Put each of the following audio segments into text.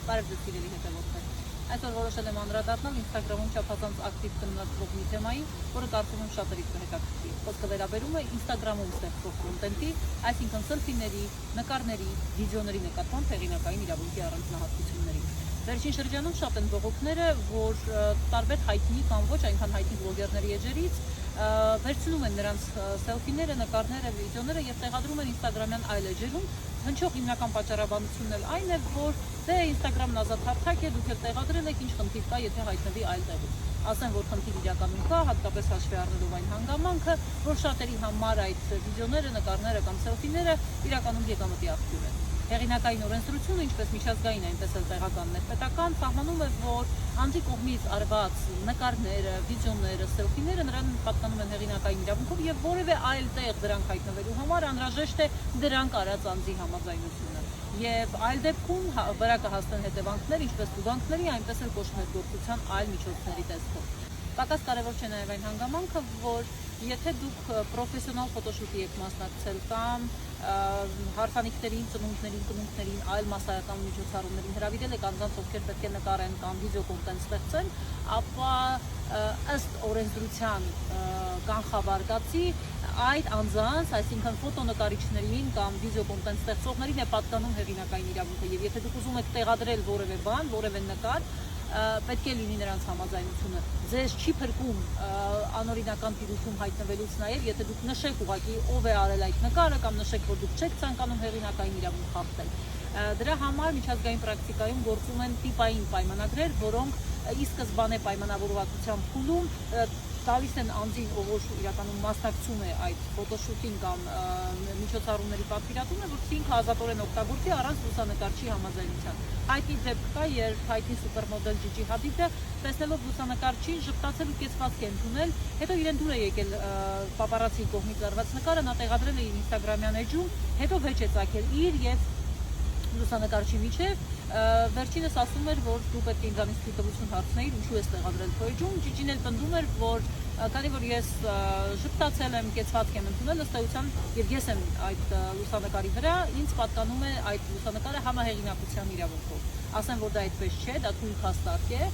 Բարև ձեզ սիրելի հետևորդներ։ Այսօր որոշել եմ անդրադառնալ Instagram-ում չափազանց ակտիվ քննարկվող մի թեմայի, որը կարծում եմ շատերից կհետաքրքրի։ Խոսքը վերաբերում է Instagram-ում ստեղծվող կոնտենտի, այսինքն սելֆիների, նկարների, վիդեոների նկատմամբ հեղինակային իրավունքի առանձնահատկություններին։ Վերջին շրջանում շատ են բողոքները, որ տարբեր հայտնի կամ ոչ այնքան հայտնի բլոգերների էջերից վերցնում են նրանց սելֆիները, նկարները, վիդեոները եւ տեղադրում են Instagram-յան այլ էջերում։ Հնչող հիմնական պատճառաբանությունն էլ այն է, որ դե Instagram-ն ազատ հարթակ է, դուք էլ տեղադրել եք, ինչ խնդիր կա, եթե հայտնվի այլ տեղում։ Ասեմ, որ խնդիր իրականում կա, հատկապես հաշվի առնելով այն հանգամանքը, որ շատերի համար այդ վիդեոները, նկարները կամ սելֆիները իրականում եկամտի աղբյուր են։ Հեղինակային օրենսդրությունը, ինչպես միջազգային, այնպես էլ տեղական ներպետական, սահմանում է, որ անձի կողմից արված նկարները, վիդեոները, սելֆիները նրան պատկանում են հեղինակային իրավունքով եւ որևէ այլ տեղ դրանք հայտնվելու համար անհրաժեշտ է դրանք արած անձի համաձայնությունը։ Եվ այլ դեպքում վրա կհասնեն հետևանքներ, ինչպես տուգանքների, այնպես էլ կոչներգործության այլ միջոցների տեսքով։ Պակաս կարևոր չէ նաև այն հանգամանքը, որ եթե դուք պրոֆեսիոնալ ֆոտոշուտի եք մասնակցել կամ հարսանիքներին, ծնունդներին, այլ մասսայական միջոցառումներին հրավիրել եք անձանց, ովքեր պետք է նկարեն կամ վիդեո կոնտենտ ստեղծեն, ապա ըստ օրենսդրության կանխավարկածի այդ անձանց, այսինքն ֆոտոնկարիչներին կամ վիդեո կոնտենտ ստեղծողներին է պատկանում հեղինակային իրավունքը, եւ եթե դուք ուզում եք տեղադրել որևէ բան, որևէ նկար, պետք է լինի նրանց համաձայնությունը։ Ձեզ չի փրկում անօրինական տիրույթում հայտնվելուց նաև, եթե դուք նշեք ուղղակի ով է արել այդ նկարը կամ նշեք, որ դուք չեք ցանկանում հեղինակային իրավունք խախտել։ Դրա համար միջազգային պրակտիկայում գործում են տիպային պայմանագրեր, որոնք ի սկզբանե պայմանավորվածության փուլում տալիս են անձին, ով որ իրականում մասնակցում է այդ ֆոտոշուտին կամ միջոցառումների պատվիրատուն է, որ ինքը ազատորեն օգտագործի առանց լուսանկարչի համաձայնության։ Հայտնի դեպք կա, երբ հայտնի սուպերմոդել Ջիջի Հադիդը տեսնելով լուսանկարչին ժպտացել ու կեցվածք է ընդունել, հետո իրեն դուր է եկել պապարացի կողմից արված նկարը, նա տեղադրել է իր Instagram-յան էջում, հետո վեճ է ծագել իր եւ լուսանկարչի միջև, վերջինս ասում էր, որ դու պետք է ինձանից թույլտվություն հարցնեիր, ինչու ես տեղադրել քո էջում, Ջիջին էլ պնդում էր, որ քանի որ ես ժպտացել եմ, կեցվածք եմ ընդունել, ըստ էության եւ ես եմ այդ լուսանկարի վրա, ինձ պատկանում է այդ լուսանկարը համահեղինակության իրավունքով։ Ասեմ, որ դա այդպես չէ, դա թույլ փաստարկ է,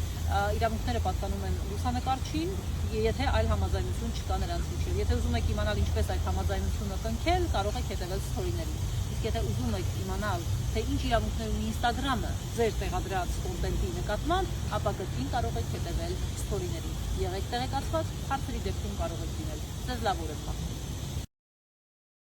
իրավունքները պատկանում են լուսանկարչին, եթե այլ համաձայնություն չկա նրանց միջև։ Եթե ուզում եք իմանալ ինչպես այդ համաձայնությունը կնքել, կարող եք հետևել ստորիներին։ Իսկ եթե ուզում եք իմանալ, թե ինչ իրավունքներ ունի Instagram-ը ձեր տեղադրած կոնտենտի նկատմամբ, ապա կրկին կարող եք հետևել ստորիներին։ Եղեք տեղեկացված, հարցերի դեպքում կարող եք լինել։ Ձեզ լավ օր եմ մաղթում։